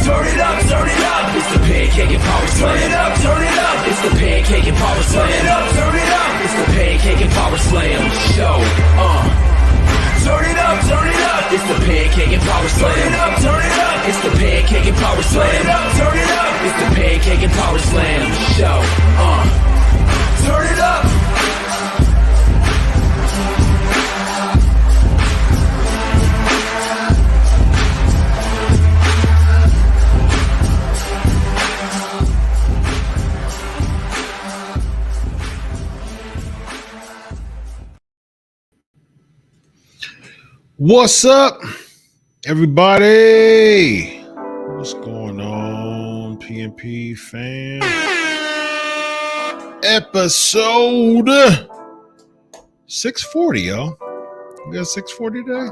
Turn it up, turn it up. It's the Pancake and Power Slam. Turn it up, turn it up. It's the Pancake and Power Slam. Turn it up, turn it up. It's the Pancake and Power Slam show. Turn it up, turn it up. It's the Pancake and Power Slam. Turn it up, turn it up. It's the Pancake and Power Slam. Turn it up, turn it up. It's the Pancake and Power Slam show. Turn it up. What's up, everybody? What's going on, PNP fam? Episode 640, yo. We got 640 today?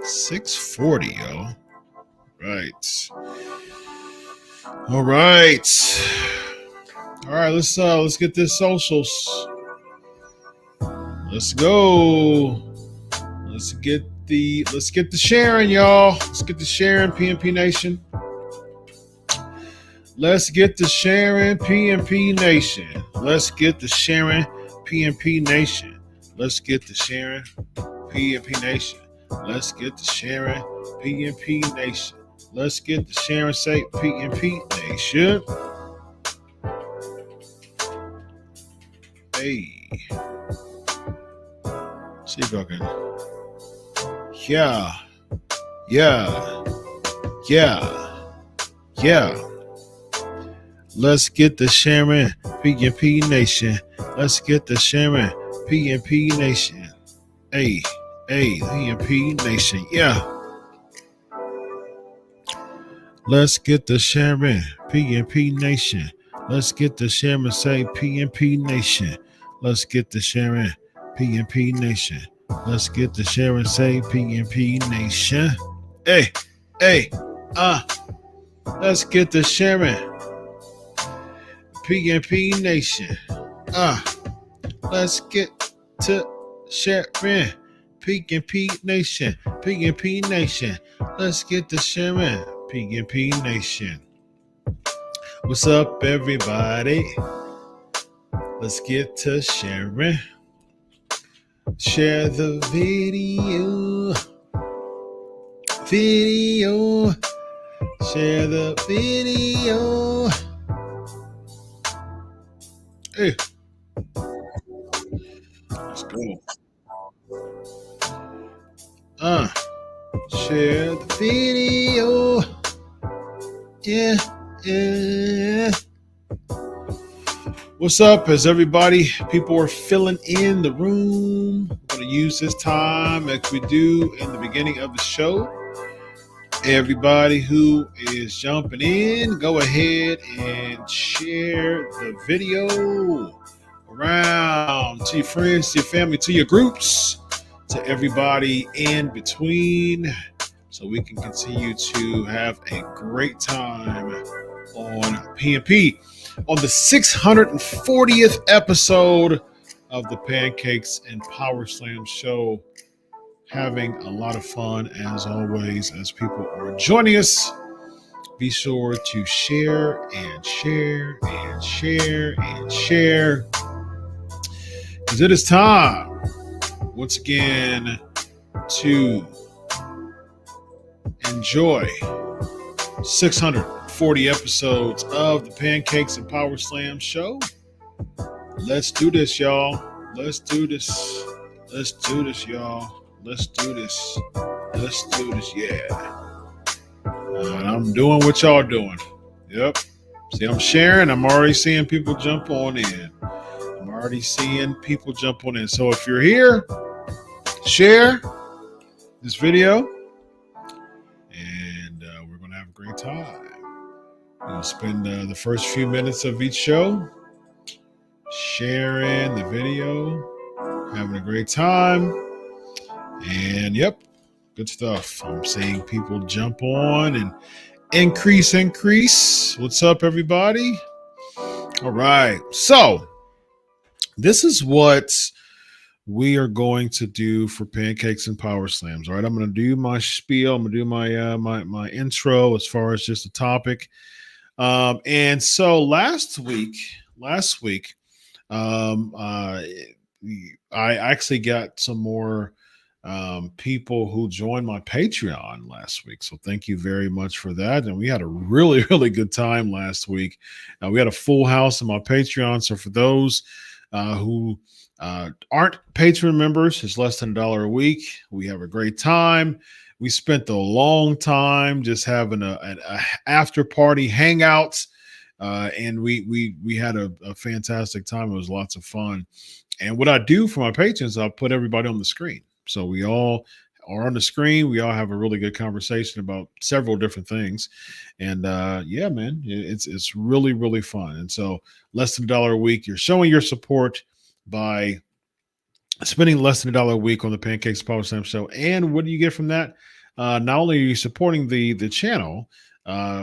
640, yo. Right. All right. All right, let's get this socials. Let's go. Let's get the sharing, y'all. Let's get the sharing, PNP Nation. Let's get the sharing, PNP Nation. Let's get the sharing, PNP Nation. Let's get the sharing, PNP Nation. Let's get the sharing, PNP Nation. Let's get the sharing, say PNP Nation. Hey. See if I can. Yeah. Let's get the sharing, PNP Nation. Let's get the sharing, PNP Nation. Hey, PNP Nation. Yeah. Let's get the sharing, PNP Nation. Let's get the sharing, say PNP Nation. Let's get the sharing, PNP Nation. Let's get the share and say PNP Nation. Hey, let's get the sharing. PNP Nation. Let's get to sharing. PNP Nation. PNP Nation. Let's get the sharing. PNP Nation. What's up, everybody? Let's get to sharing. Share the video. Share the video. Hey. Let's go. Share the video. Yeah. What's up? As everybody, people are filling in the room. I'm going to use this time as we do in the beginning of the show. Everybody who is jumping in, go ahead and share the video around to your friends, to your family, to your groups, to everybody in between, so we can continue to have a great time on PNP. On the 640th episode of the Pancakes and Power Slam show, having a lot of fun as always as people are joining us. Be sure to share and share and share and share, because it is time once again to enjoy 640 episodes of the Pancakes and Power Slam show. Let's do this, y'all. Let's do this. Let's do this, y'all. Let's do this. Let's do this, yeah. And I'm doing what y'all doing. Yep. See, I'm sharing. I'm already seeing people jump on in. I'm already seeing people jump on in. So if you're here, share this video. And we're going to have a great time. We'll spend the first few minutes of each show sharing the video, having a great time. And yep, good stuff. I'm seeing people jump on and increase. What's up, everybody? All right. So this is what we are going to do for pancakes and power slams. All right, I'm going to do my spiel. I'm going to do my intro as far as just the topic. And so last week, um, uh, I actually got some more people who joined my Patreon last week. So thank you very much for that. And we had a really, really good time last week. We had a full house in my Patreon. So for those who aren't Patreon members, it's less than $1 a week. We have a great time. We spent a long time just having a after party hangouts. And we had a fantastic time. It was lots of fun. And what I do for my patrons, I'll put everybody on the screen. So we all are on the screen. We all have a really good conversation about several different things. And yeah, man, it's really, really fun. And so less than $1 a week, you're showing your support by spending less than $1 a week on the Pancakes Power Slam show. And what do you get from that? Not only are you supporting the channel,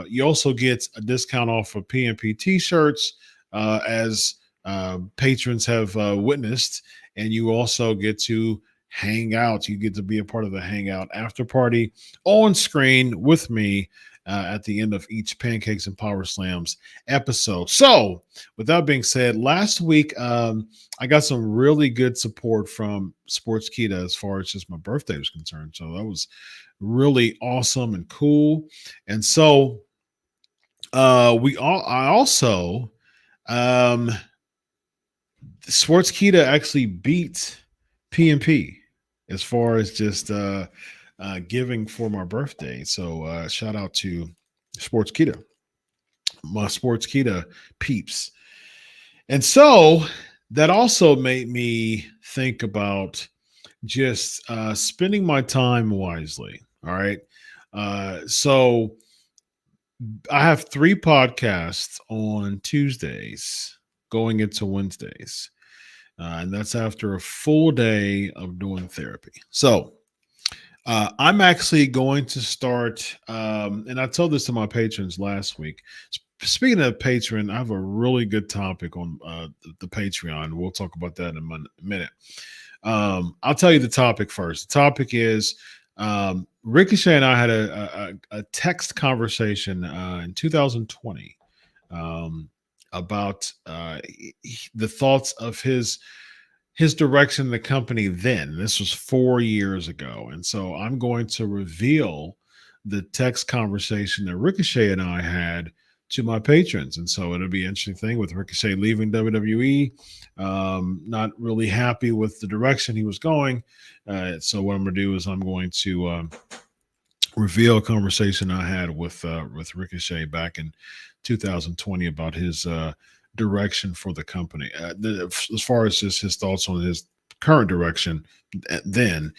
you also get a discount off of PNP t-shirts, as patrons have witnessed, and you also get to hang out. You get to be a part of the hangout after party on screen with me at the end of each Pancakes and Power Slams episode. So with that being said, last week I got some really good support from Sportskeeda as far as just my birthday was concerned. So that was really awesome and cool. And so I also Sportskeeda actually beat PNP as far as just giving for my birthday. So shout out to Sportskeeda, my Sportskeeda peeps. And so that also made me think about just spending my time wisely. All right. So I have 3 podcasts on Tuesdays going into Wednesdays. And that's after a full day of doing therapy. So I'm actually going to start, and I told this to my patrons last week. Speaking of Patreon, I have a really good topic on the Patreon. We'll talk about that in a minute. I'll tell you the topic first. The topic is Ricochet and I had a text conversation in 2020 about the thoughts of his direction in the company then. This was 4 years ago. And so I'm going to reveal the text conversation that Ricochet and I had to my patrons. And so it'll be an interesting thing with Ricochet leaving WWE, not really happy with the direction he was going. So what I'm going to do is I'm going to reveal a conversation I had with Ricochet back in 2020 about his direction for the company, as far as just his thoughts on his current direction then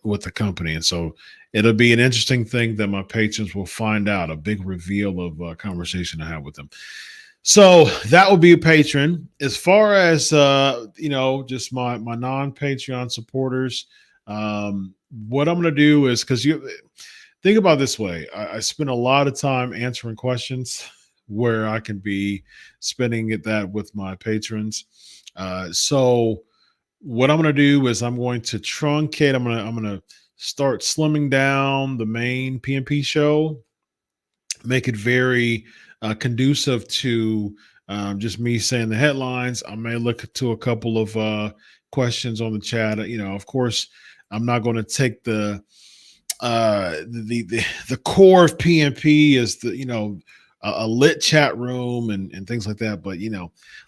with the company. And so it'll be an interesting thing that my patrons will find out, a big reveal of a conversation I had with them. So that will be a patron. As far as just my non-Patreon supporters, what I'm going to do is, because you think about it this way, I spend a lot of time answering questions where I can be spending that with my patrons. So what I'm going to do is I'm going to truncate. I'm going to start slimming down the main PNP show, make it very conducive to just me saying the headlines. I may look to a couple of questions on the chat. Of course, I'm not going to take the core of PNP is a lit chat room and things like that. But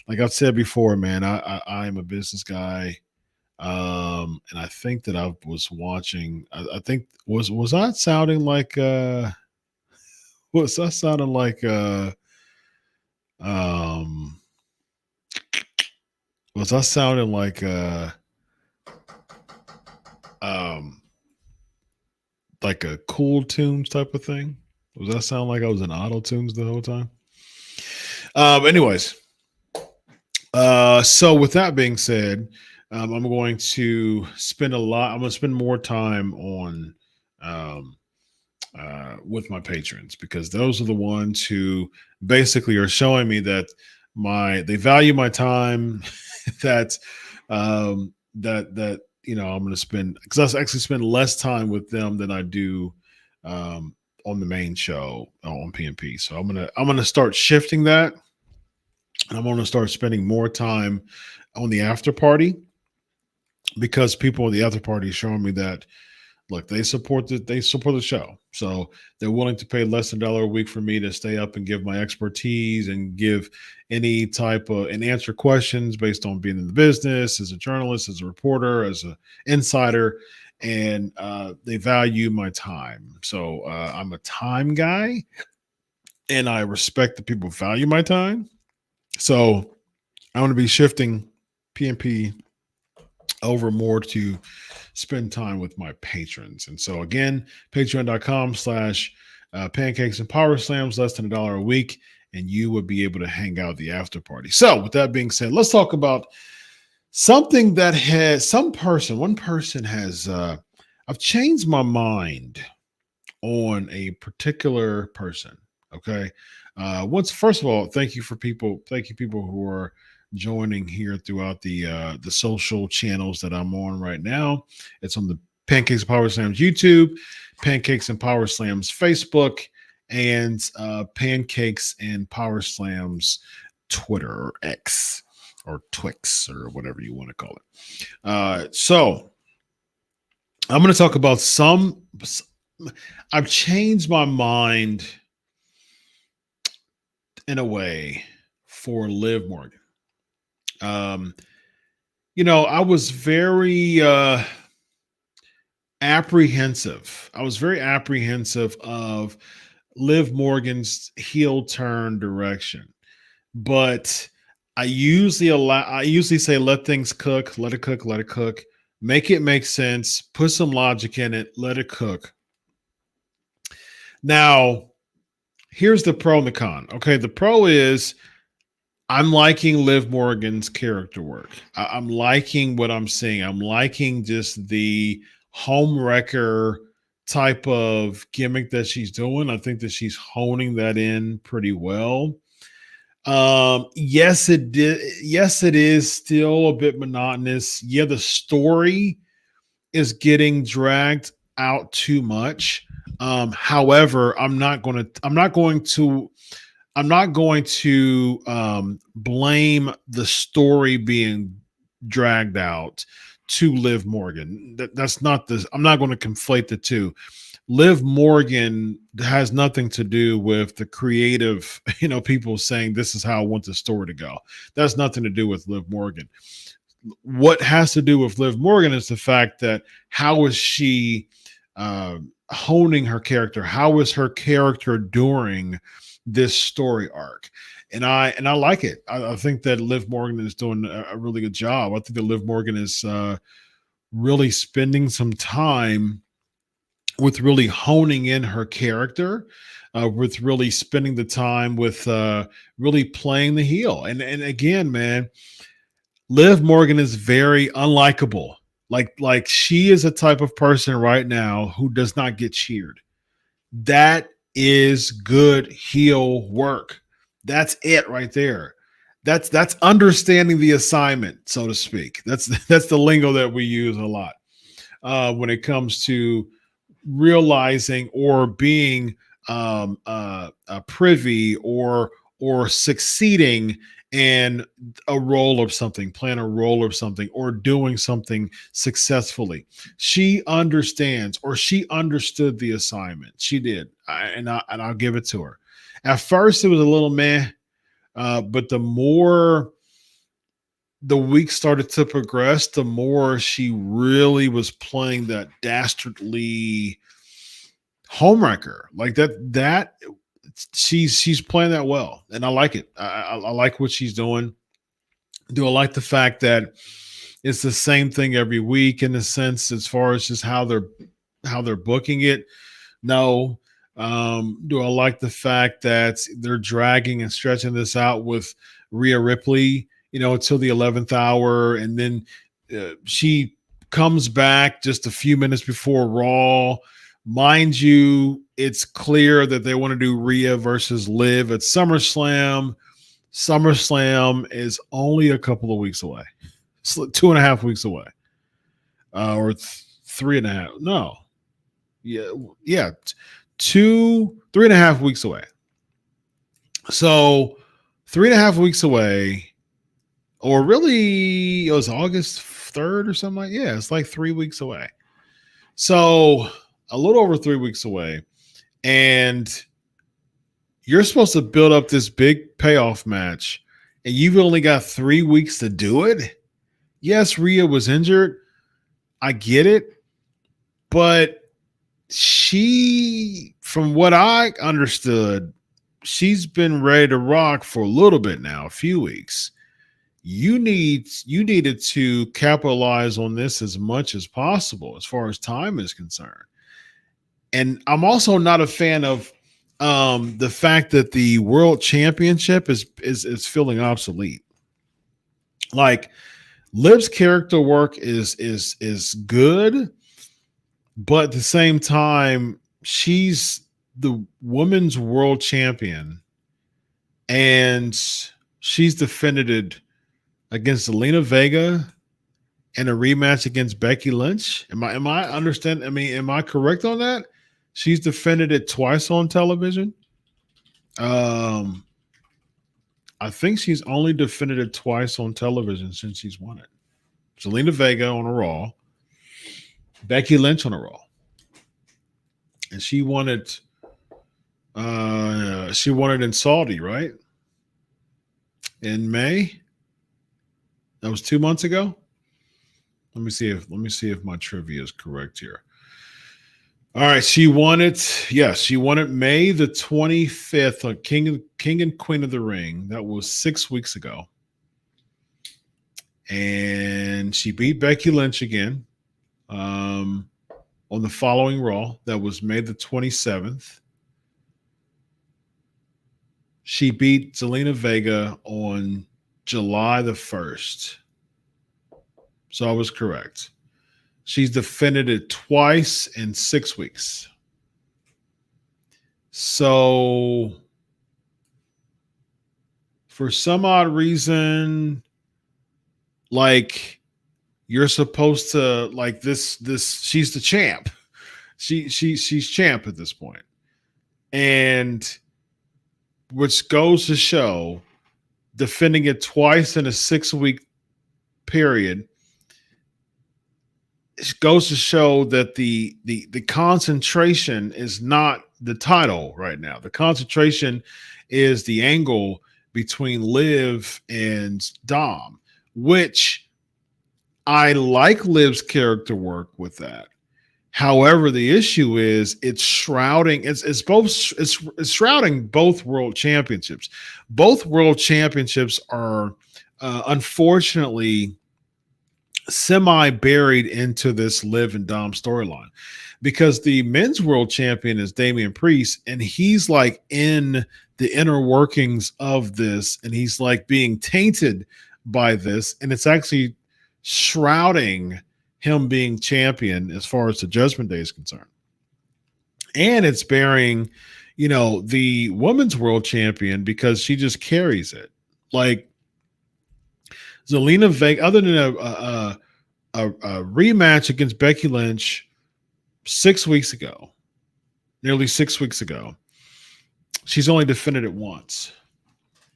like I've said before, man, I am a business guy. And I think that I was watching, I think was I sounding like was I sounding like was I sounding like a Cool Tunes type of thing? Was that sound like I was in Auto Tunes the whole time? Anyways, so with that being said, I'm going to spend more time on with my patrons, because those are the ones who basically are showing me that they value my time, that that I'm going to spend, because I actually spend less time with them than I do on the main show on PNP. So I'm gonna start shifting that. I'm going to start spending more time on the after party, because people in the after party are showing me that, look, they support the show, so they're willing to pay less than $1 a week for me to stay up and give my expertise and give any type of and answer questions based on being in the business as a journalist, as a reporter, as an insider, and they value my time. So I'm a time guy, and I respect that people value my time. So I'm going to be shifting PNP over more to spend time with my patrons. And so again, patreon.com/, pancakes and power slams, less than $1 a week, and you would be able to hang out at the after party. So with that being said, let's talk about something that one person has, I've changed my mind on a particular person. Okay. First of all, thank you people who are joining here throughout the social channels that I'm on right now. It's on the Pancakes and Power Slams YouTube, Pancakes and Power Slams Facebook, and Pancakes and Power Slams Twitter, or X, or Twix, or whatever you want to call it. So I'm going to talk about I've changed my mind in a way for Liv Morgan. I was very apprehensive. I was very apprehensive of Liv Morgan's heel turn direction, but I usually say, let things cook, let it cook, let it cook, make it make sense, put some logic in it, let it cook. Now, here's the pro and the con. Okay, the pro is I'm liking Liv Morgan's character work. I'm liking what I'm seeing. I'm liking just the home wrecker type of gimmick that she's doing. I think that she's honing that in pretty well. Yes, it did. Yes, it is still a bit monotonous. Yeah, the story is getting dragged out too much. However, I'm not going to blame the story being dragged out to Liv Morgan. That's not this. I'm not going to conflate the two. Liv Morgan has nothing to do with the creative, people saying this is how I want the story to go. That's nothing to do with Liv Morgan. What has to do with Liv Morgan is the fact that how is she honing her character? How is her character during this story arc? And I like it. I think that Liv Morgan is doing a really good job. I think that Liv Morgan is really spending some time with really honing in her character, with really spending the time with really playing the heel. And again, man, Liv Morgan is very unlikable. Like she is a type of person right now who does not get cheered. That is good heel work. That's it right there. That's understanding the assignment, so to speak. That's the lingo that we use a lot when it comes to realizing or being privy or succeeding in a role of something, playing a role of something, or doing something successfully. She understands, or she understood the assignment. She did, and I'll give it to her. At first, it was a little meh, but the more the week started to progress, the more she really was playing that dastardly homewrecker, like that. She's playing that well, and I like it. I like what she's doing. Do I like the fact that it's the same thing every week in a sense, as far as just how they're booking it? No. Do I like the fact that they're dragging and stretching this out with Rhea Ripley, until the 11th hour, and then she comes back just a few minutes before Raw? Mind you, it's clear that they want to do Rhea versus Liv at SummerSlam. SummerSlam is only a couple of weeks away. It's 2.5 weeks away. or 3.5. No, yeah, 3.5 weeks away. So 3.5 weeks away, or really, it was August 3rd or something like. Yeah, it's like 3 weeks away. So a little over 3 weeks away, and you're supposed to build up this big payoff match, and you've only got 3 weeks to do it. Yes, Rhea was injured. I get it. But she, from what I understood, she's been ready to rock for a little bit now, a few weeks. You needed to capitalize on this as much as possible as far as time is concerned. And I'm also not a fan of the fact that the world championship is feeling obsolete. Like Liv's character work is good, but at the same time, she's the women's world champion, and she's defended it against Zelina Vega in a rematch against Becky Lynch. Am I understand? I mean, am I correct on that? She's defended it twice on television. I think she's only defended it twice on television since she's won it. Zelina Vega on a Raw, Becky Lynch on a Raw, and she won it. She won it in Saudi, right? In May. That was 2 months ago. Let me see if my trivia is correct here. All right, she won it. Yes, she won it May the 25th on King and Queen of the Ring. That was 6 weeks ago. And she beat Becky Lynch again on the following Raw. That was May the 27th. She beat Zelina Vega on July the 1st. So I was correct. She's defended it twice in 6 weeks. So for some odd reason, like you're supposed to like this, she's the champ. She's champ at this point. And which goes to show defending it twice in a 6-week period, it goes to show that the concentration is not the title right now. The concentration is the angle between Liv and Dom, which I like Liv's character work with that. However, the issue is it's shrouding both world championships. Both world championships are unfortunately semi-buried into this Liv and Dom storyline, because the men's world champion is Damian Priest, and he's like in the inner workings of this, and he's like being tainted by this, and it's actually shrouding him being champion as far as the Judgment Day is concerned. And it's burying, the women's world champion, because she just carries it. Like Zelina Vega, other than a rematch against Becky Lynch 6 weeks ago, nearly 6 weeks ago, she's only defended it once.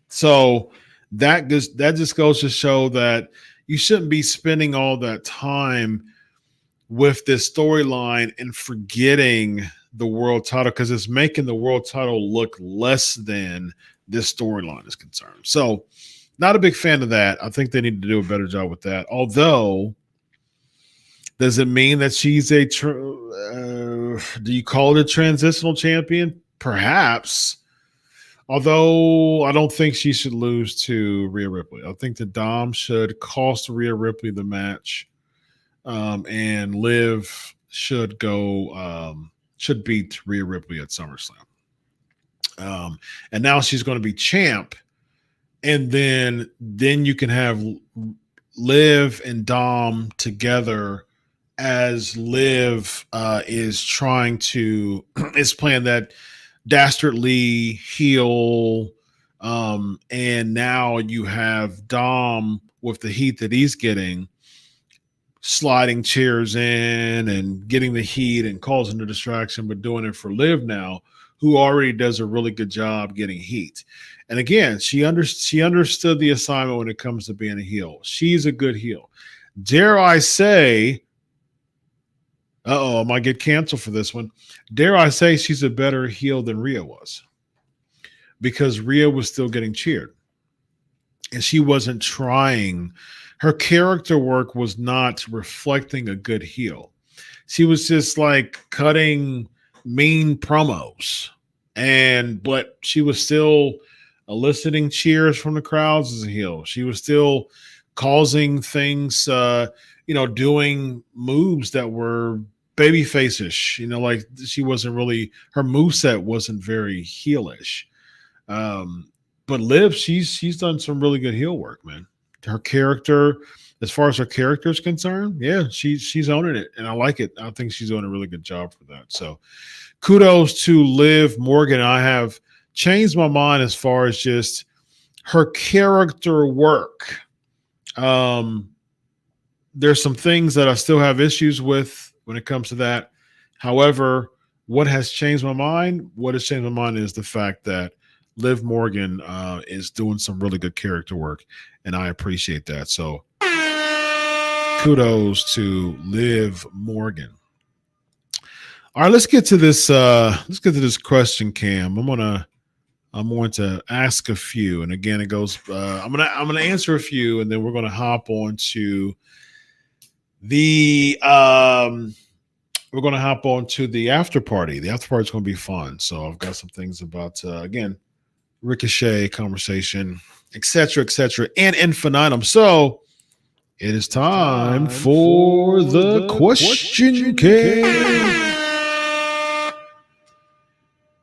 So that just goes to show that you shouldn't be spending all that time with this storyline and forgetting the world title, because it's making the world title look less than this storyline is concerned. So not a big fan of that. I think they need to do a better job with that. Although, does it mean that she's do you call it a transitional champion? Perhaps. Although I don't think she should lose to Rhea Ripley. I think that Dom should cost Rhea Ripley the match, and Liv should beat Rhea Ripley at SummerSlam. And now she's going to be champ, and then you can have Liv and Dom together, as Liv is playing that dastardly heel, and now you have Dom with the heat that he's getting sliding chairs in and getting the heat and causing the distraction, but doing it for Liv now, who already does a really good job getting heat. And again, she understood the assignment when it comes to being a heel. She's a good heel. Dare I say, I might get canceled for this one. Dare I say she's a better heel than Rhea was, because Rhea was still getting cheered and she wasn't trying. Her character work was not reflecting a good heel. She was just like cutting mean promos, but she was still eliciting cheers from the crowds as a heel. She was still causing things, doing moves that were baby face-ish. Like she wasn't really, her moveset wasn't very heelish. But Liv, she's done some really good heel work, man. Her character, as far as her character is concerned, yeah, she's owning it, and I like it. I think she's doing a really good job for that. So, kudos to Liv Morgan. I have changed my mind as far as just her character work. There's some things that I still have issues with when it comes to that. However, what has changed my mind? What has changed my mind is the fact that Liv Morgan is doing some really good character work, and I appreciate that. So kudos to Liv Morgan. All right, let's get to this. Let's get to this question, Cam. I'm going to ask a few, and again, it goes. I'm gonna answer a few, and then we're gonna hop on to the after party. The after party is gonna be fun. So I've got some things about again. Ricochet conversation, etc., and infinitum. So it is time for the question cam.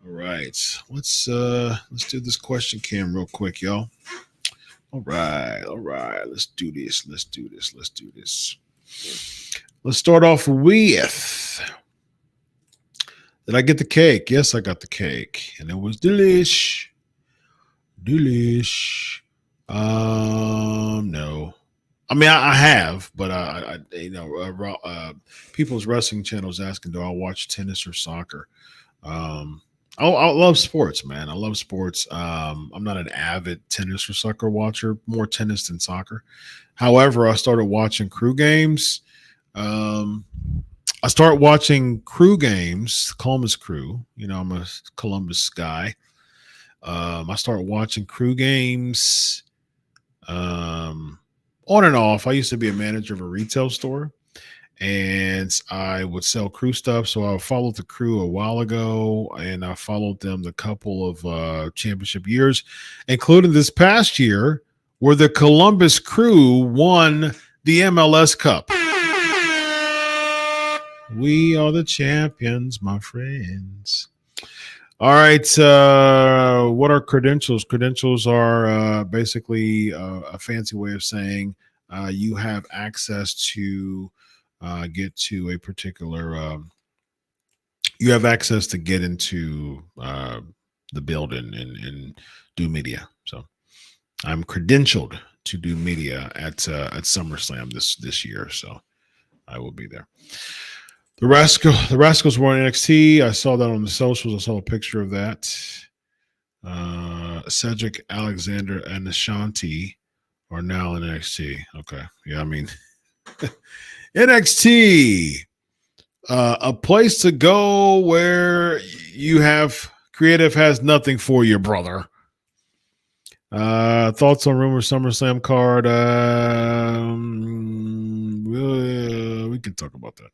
All right, let's do this question cam real quick, y'all. All right, let's do this. Let's start off with, did I get the cake? Yes, I got the cake, and it was delish. No. I mean, I have, but People's Wrestling Channel is asking, do I watch tennis or soccer? I love sports, man. I love sports. I'm not an avid tennis or soccer watcher, more tennis than soccer. However, I started watching crew games. I started watching crew games, Columbus Crew. I'm a Columbus guy. I started watching crew games on and off. I used to be a manager of a retail store, and I would sell crew stuff. So I followed the crew a while ago, and I followed them the couple of championship years, including this past year where the Columbus Crew won the MLS Cup. We are the champions, my friends. All right. What are credentials? Credentials are basically a fancy way of saying you have access to get to a particular. You have access to get into the building and do media. So I'm credentialed to do media at SummerSlam this year. So I will be there. The Rascals were on NXT. I saw that on the socials. I saw a picture of that. Cedric Alexander and Ashanti are now in NXT. Okay. Yeah, I mean, NXT, a place to go where you have creative has nothing for you, brother. Thoughts on rumor SummerSlam card? We can talk about that.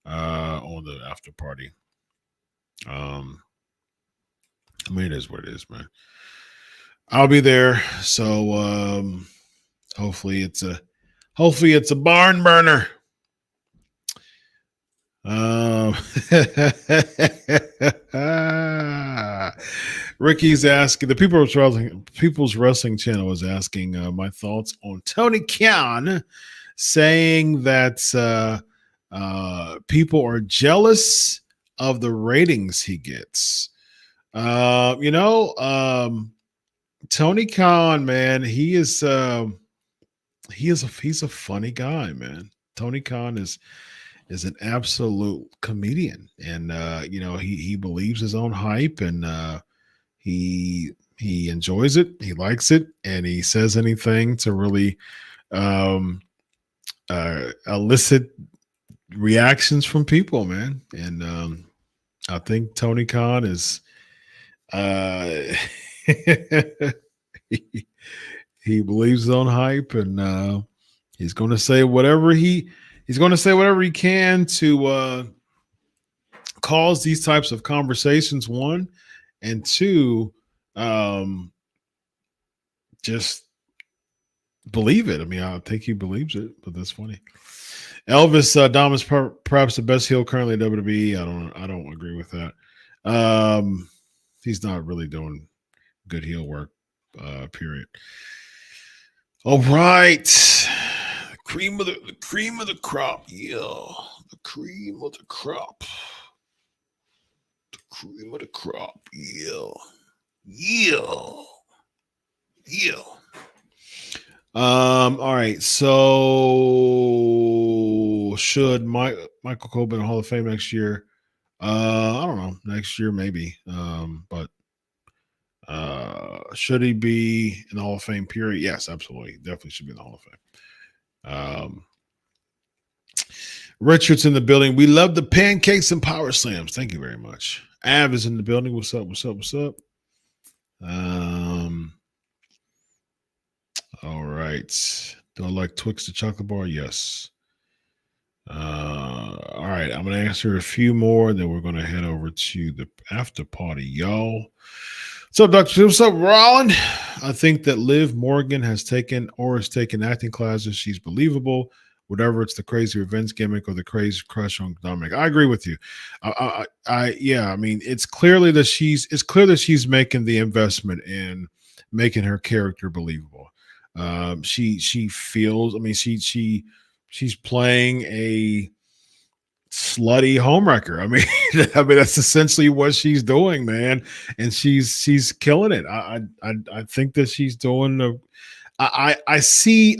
On the after party. I mean, it is what it is, man. I'll be there. So hopefully it's a barn burner. Ricky's asking, the People's Wrestling Channel is asking my thoughts on Tony Khan saying that people are jealous of the ratings he gets. Tony Khan, man, he's a funny guy, man. Tony Khan is an absolute comedian, and he believes his own hype, and he enjoys it, he likes it, and he says anything to really um, elicit reactions from people, man. And I think Tony Khan is uh, he, he believes his own hype, and he's going to say whatever he's going to say whatever he can to cause these types of conversations. One, and two, just believe it. I mean, I think he believes it, but that's funny. Elvis Dom is perhaps the best heel currently at WWE. I don't agree with that. He's not really doing good heel work. Period. All right, the cream of the crop. Yeah, the cream of the crop. The cream of the crop. Yeah, yeah, yeah. All right. So should Michael Cole be in the Hall of Fame next year? I don't know. Next year, maybe. But should he be in the Hall of Fame? Period. Yes, absolutely. Definitely should be in the Hall of Fame. Richard's in the building. We love the pancakes and power slams. Thank you very much. Av is in the building. What's up? What's up? What's up? All right. Do I like Twix the chocolate bar? Yes. All right. I'm going to answer a few more. Then we're going to head over to the after party, y'all. What's up, Dr. What's up, Rollin? I think that Liv Morgan has taken acting classes. She's believable. Whatever it's the crazy revenge gimmick or the crazy crush on Dominic. I agree with you. Yeah. I mean, it's clear that she's making the investment in making her character believable. She feels. I mean, she's playing a slutty homewrecker. I mean, that's essentially what she's doing, man, and she's killing it. I think that she's doing I see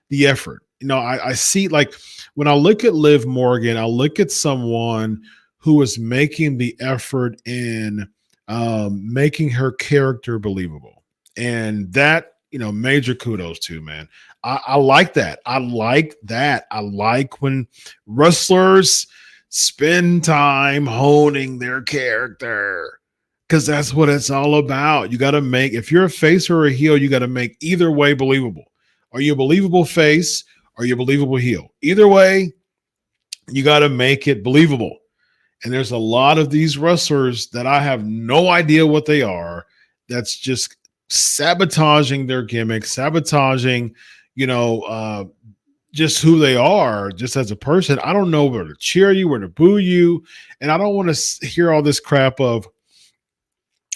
the effort. I see, like, when I look at Liv Morgan, I look at someone who is making the effort in making her character believable, and that. Major kudos to, man. I like that. I like that. I like when wrestlers spend time honing their character, because that's what it's all about. You got to make, if you're a face or a heel, you got to make either way believable. Are you a believable face? Are you a believable heel? Either way, you got to make it believable. And there's a lot of these wrestlers that I have no idea what they are. That's just sabotaging their gimmick, sabotaging, just who they are, just as a person. I don't know where to cheer you, where to boo you. And I don't want to hear all this crap of,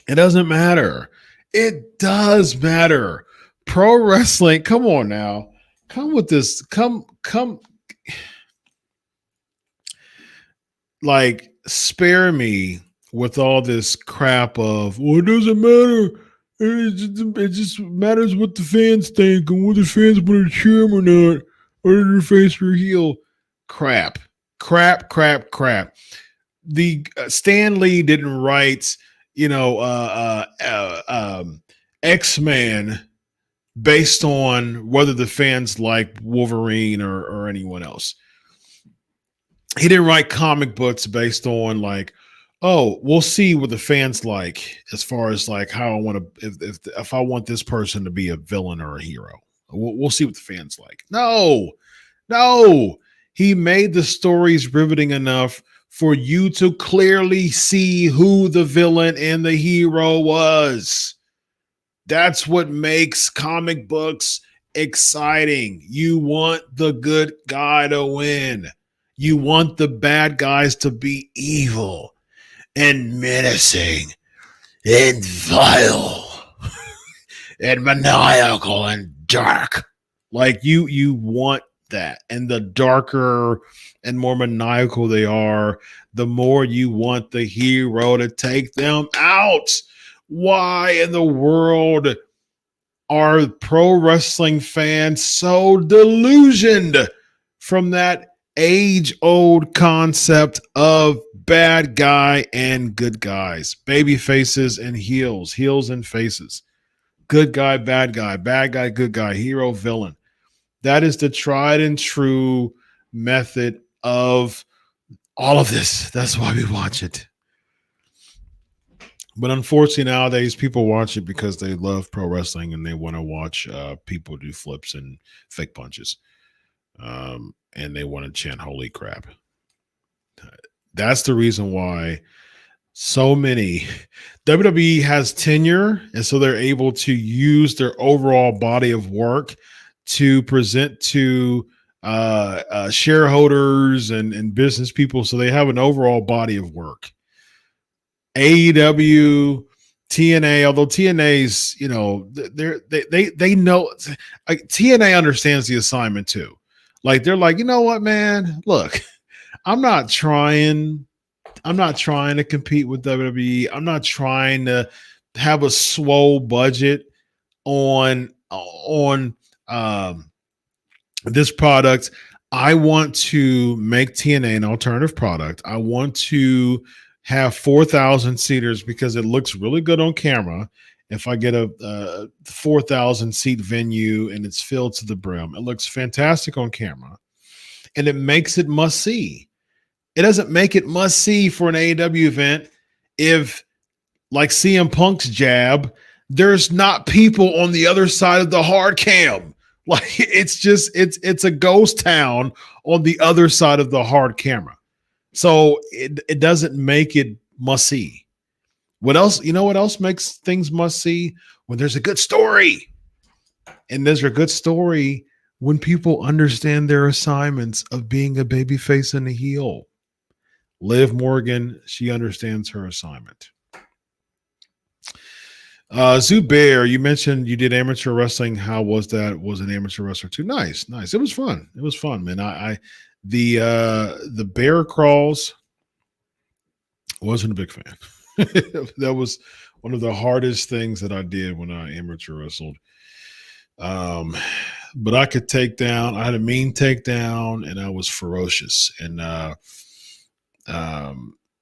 it doesn't matter. It does matter. Pro wrestling, come on now. Come with this. Come. Like, spare me with all this crap of, well, it doesn't matter. It just matters what the fans think and whether the fans want to cheer him or not, or their face or heel. Crap. The Stan Lee didn't write, X-Men based on whether the fans like Wolverine or anyone else. He didn't write comic books based on, like, oh, we'll see what the fans like, as far as, like, how I want to, if I want this person to be a villain or a hero. We'll see what the fans like. No. He made the stories riveting enough for you to clearly see who the villain and the hero was. That's what makes comic books exciting. You want the good guy to win. You want the bad guys to be evil and menacing and vile and maniacal and dark. Like, you want that. And the darker and more maniacal they are, the more you want the hero to take them out. Why in the world are pro wrestling fans so delusioned from that age-old concept of bad guy and good guys, baby faces and heels, heels and faces, good guy, bad guy, good guy, hero, villain. That is the tried and true method of all of this. That's why we watch it. But unfortunately, nowadays people watch it because they love pro wrestling and they want to watch people do flips and fake punches, and they want to chant "Holy crap!" That's the reason why so many WWE has tenure, and so they're able to use their overall body of work to present to shareholders and business people. So they have an overall body of work. AEW, TNA, although TNA's, they know, like, TNA understands the assignment too. Like, they're like, you know what, man, look, I'm not trying to compete with WWE. I'm not trying to have a swole budget on this product. I want to make TNA an alternative product. I want to have 4,000 seaters because it looks really good on camera. If I get a 4,000 seat venue and it's filled to the brim, it looks fantastic on camera, and it makes it must see. It doesn't make it must see for an AEW event if, like CM Punk's jab, there's not people on the other side of the hard cam. Like, it's a ghost town on the other side of the hard camera. So it doesn't make it must see. What else? You know what else makes things must see? When there's a good story. And there's a good story when people understand their assignments of being a babyface and a heel. Liv Morgan, she understands her assignment. Zubair, you mentioned you did amateur wrestling. How was that? Was an amateur wrestler too? Nice. It was fun. It was fun, man. The bear crawls, wasn't a big fan. That was one of the hardest things that I did when I amateur wrestled. But I could take down. I had a mean takedown, and I was ferocious. And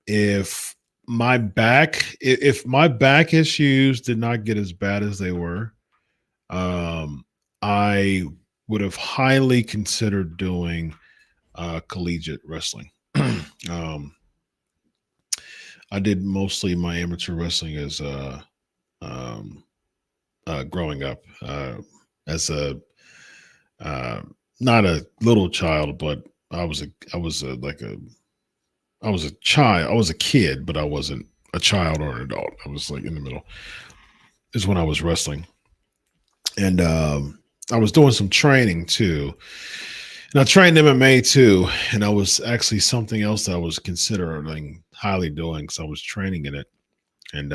if my back issues did not get as bad as they were, I would have highly considered doing collegiate wrestling. I did mostly my amateur wrestling as growing up as a not a little child, but I was a child. I was a kid, but I wasn't a child or an adult. I was like in the middle. Is when I was wrestling, and I was doing some training too. And I trained MMA too, and I was actually something else that I was considering highly doing because I was training in it. And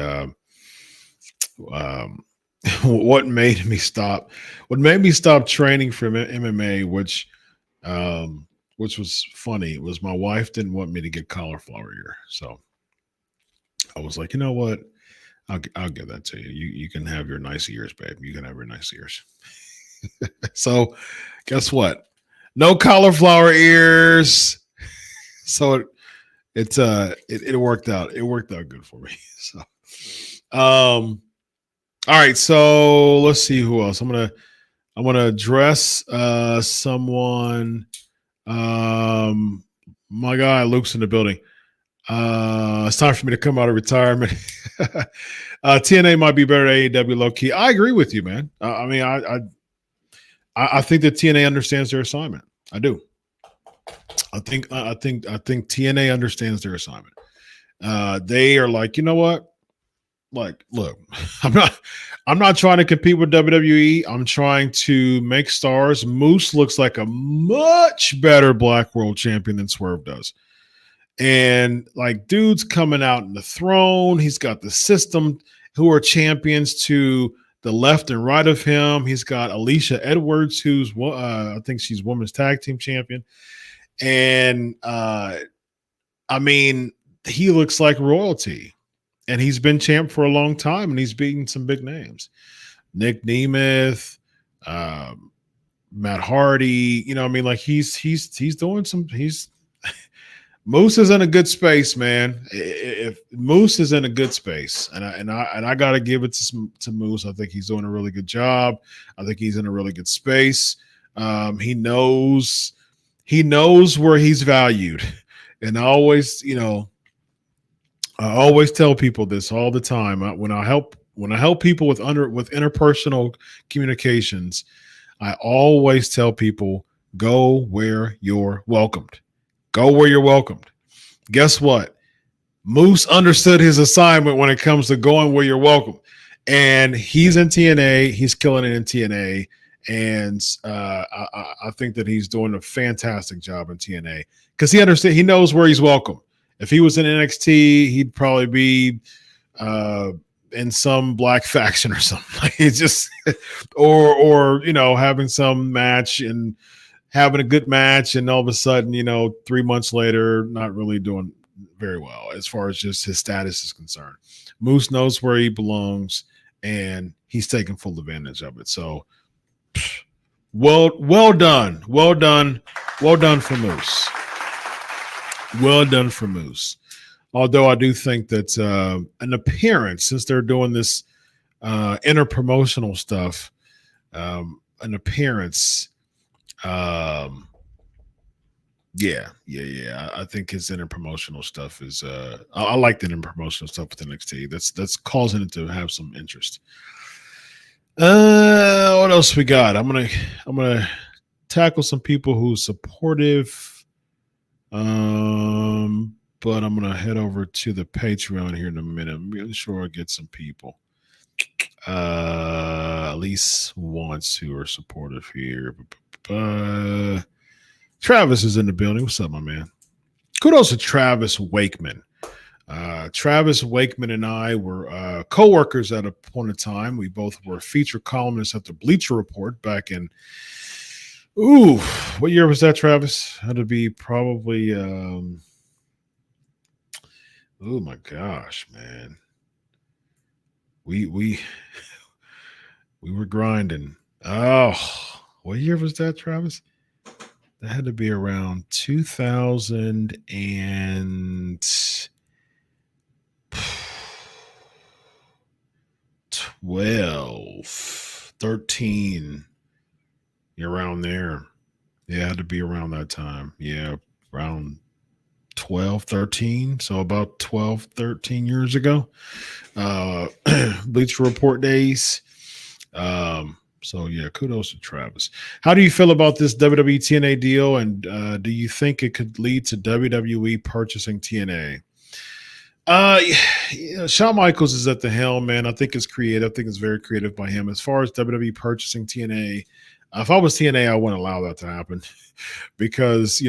what made me stop training for MMA, which was funny, was my wife didn't want me to get cauliflower ear. So I was like, you know what? I'll give that to you. You can have your nice ears, babe. You can have your nice ears. So guess what? No cauliflower ears. So it worked out. It worked out good for me. So, all right. So let's see who else. I'm gonna address someone. My guy Luke's in the building. It's time for me to come out of retirement. TNA might be better than AEW low key. I agree with you, man. I mean, I think that TNA understands their assignment. I do. I think TNA understands their assignment. They are like, you know what? Like, look, I'm not trying to compete with WWE. I'm trying to make stars. Moose looks like a much better Black World Champion than Swerve does. And like, dude's coming out in the throne. He's got the system who are champions to the left and right of him. He's got Alicia Edwards, who's I think she's women's tag team champion. And I mean, he looks like royalty. And he's been champ for a long time, and he's beaten some big names. Nick Nemeth, Matt Hardy. You know, I mean, like he's doing some. Moose is in a good space, man. If Moose is in a good space, and I got to give it to Moose. I think he's doing a really good job. I think he's in a really good space. He knows where he's valued, and I always tell people this all the time. When I help people with interpersonal communications, I always tell people, go where you're welcomed. Go where you're welcomed. Guess what? Moose understood his assignment when it comes to going where you're welcome. And he's in TNA. He's killing it in TNA. And I think that he's doing a fantastic job in TNA because he knows where he's welcome. If he was in NXT, he'd probably be in some black faction or something. It's just or having some match and having a good match, and all of a sudden, 3 months later, not really doing very well as far as just his status is concerned. Moose knows where he belongs, and he's taking full advantage of it. So, well done for Moose. Well done for Moose. Although I do think that an appearance, since they're doing this interpromotional stuff, an appearance. I think his interpromotional stuff is I like the interpromotional stuff with NXT. That's causing it to have some interest. What else we got? I'm gonna tackle some people who's supportive. But I'm gonna head over to the Patreon here in a minute. I'm really sure I get some people. At least once who are supportive here. Travis is in the building. What's up, my man? Kudos to Travis Wakeman. Travis Wakeman and I were co-workers at a point in time. We both were feature columnists at the Bleacher Report back in, what year was that, Travis? Had to be probably, oh my gosh, man. We were grinding. Oh, what year was that, Travis? That had to be around 2012, 13, around there. Yeah, it had to be around that time. Yeah, around 12, 13. So about 12, 13 years ago. Bleacher Report days. So yeah, kudos to Travis. How do you feel about this WWE TNA deal, and do you think it could lead to WWE purchasing TNA? Shawn Michaels is at the helm, man. I think it's creative. I think it's very creative by him. As far as WWE purchasing TNA, if I was TNA, I wouldn't allow that to happen because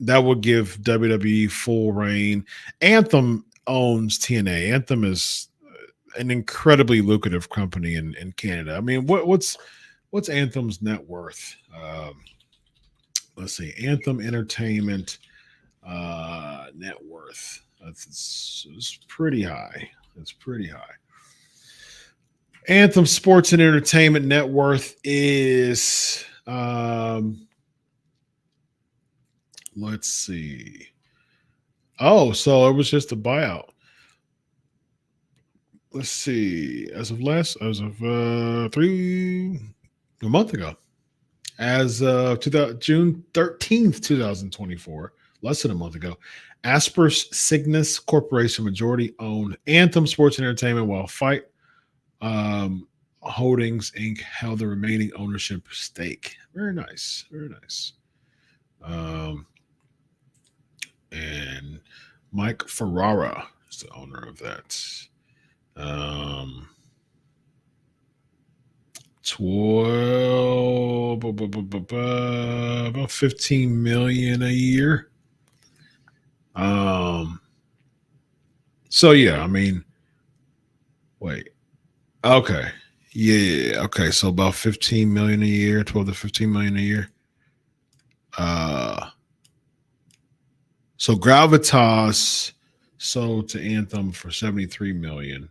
that would give WWE full reign. Anthem owns TNA. Anthem is an incredibly lucrative company in Canada. I mean, what's Anthem's net worth? Let's see, Anthem Entertainment net worth. It's pretty high. It's pretty high. Anthem Sports and Entertainment net worth is let's see. Oh, so it was just a buyout. Let's see. As of a month ago, as of June 13th, 2024, less than a month ago, Asper's Cygnus Corporation majority owned Anthem Sports and Entertainment, while Fight Holdings Inc. held the remaining ownership stake. Very nice. Very nice. And Mike Ferrara is the owner of that. About 15 million a year. So yeah, I mean, wait. Okay. Yeah. Okay. So about 15 million a year, 12 to 15 million a year. So Gravitas sold to Anthem for 73 million.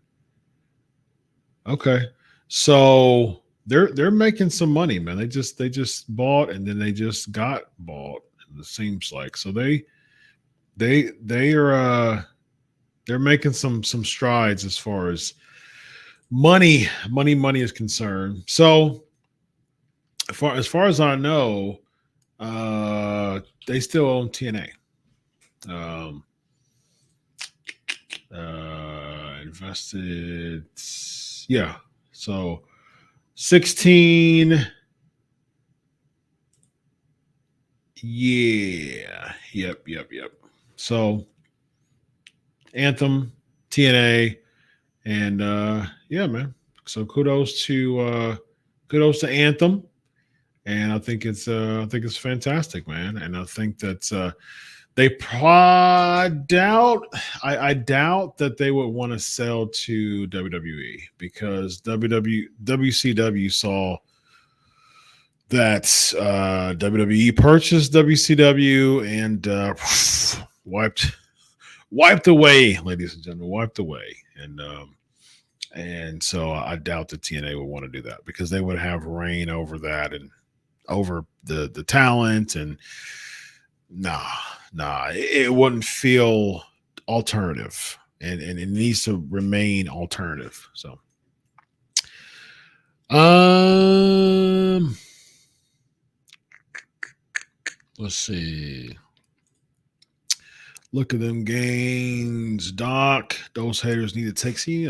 Okay. So they're making some money, man. They just bought and then they just got bought. It seems like so they are they're making some strides as far as money is concerned. So as far as I know, they still own TNA. Um, invested, yeah. So 16, yeah, yep. So Anthem, TNA, and yeah, man. So kudos to Anthem, and I think it's fantastic, man. And I think that I doubt that they would want to sell to WWE because WCW saw that WWE purchased WCW and wiped away, ladies and gentlemen, wiped away. And so I doubt that TNA would want to do that because they would have reign over that and over the talent and nah, it wouldn't feel alternative and it needs to remain alternative. So let's see. Look at them gains, Doc. Those haters need to take. See,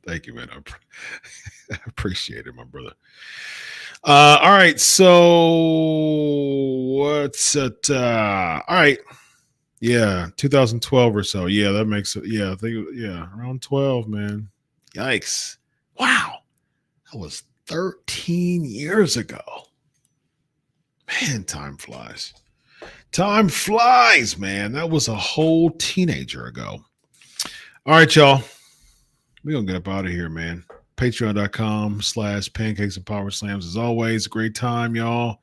Thank you, man. I appreciate it, my brother. All right, so what's it? All right, yeah, 2012 or so. Yeah, that makes it. Yeah, I think around 12, man. Yikes! Wow. That was 13 years ago. Man, time flies. Time flies, man. That was a whole teenager ago. All right, y'all. We're going to get up out of here, man. Patreon.com/pancakes and power slams. As always, great time, y'all.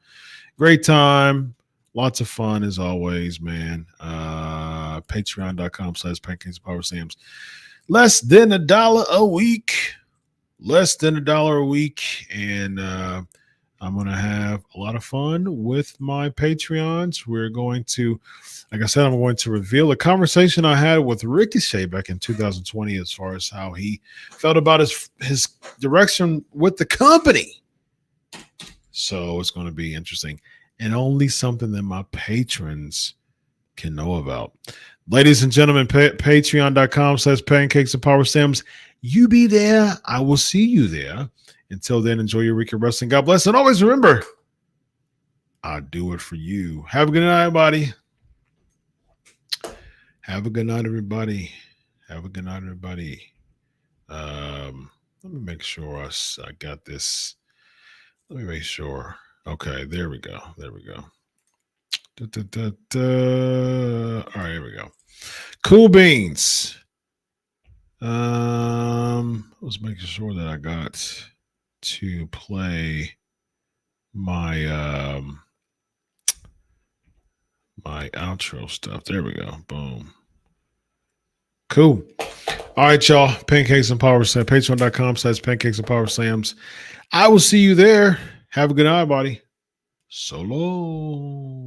Great time. Lots of fun as always, man. Patreon.com/pancakes and power slams. Less than $1 a week. Less than $1 a week, and I'm going to have a lot of fun with my Patreons. We're going to, like I said, I'm going to reveal a conversation I had with Ricochet back in 2020 as far as how he felt about his direction with the company. So it's going to be interesting and only something that my patrons can know about. Ladies and gentlemen, patreon.com/pancakes and power slams. You be there. I will see you there. Until then, enjoy your week of wrestling. God bless. And always remember, I do it for you. Have a good night, everybody. Have a good night, everybody. Have a good night, everybody. Let me make sure I got this. Let me make sure. Okay, there we go. There we go. All right, here we go. Cool beans. I was making sure that I got to play my my outro stuff. There we go. Boom. Cool. All right, y'all. Pancakes and Power Slams. Patreon.com/pancakes and power slams. I will see you there. Have a good night, buddy. So long.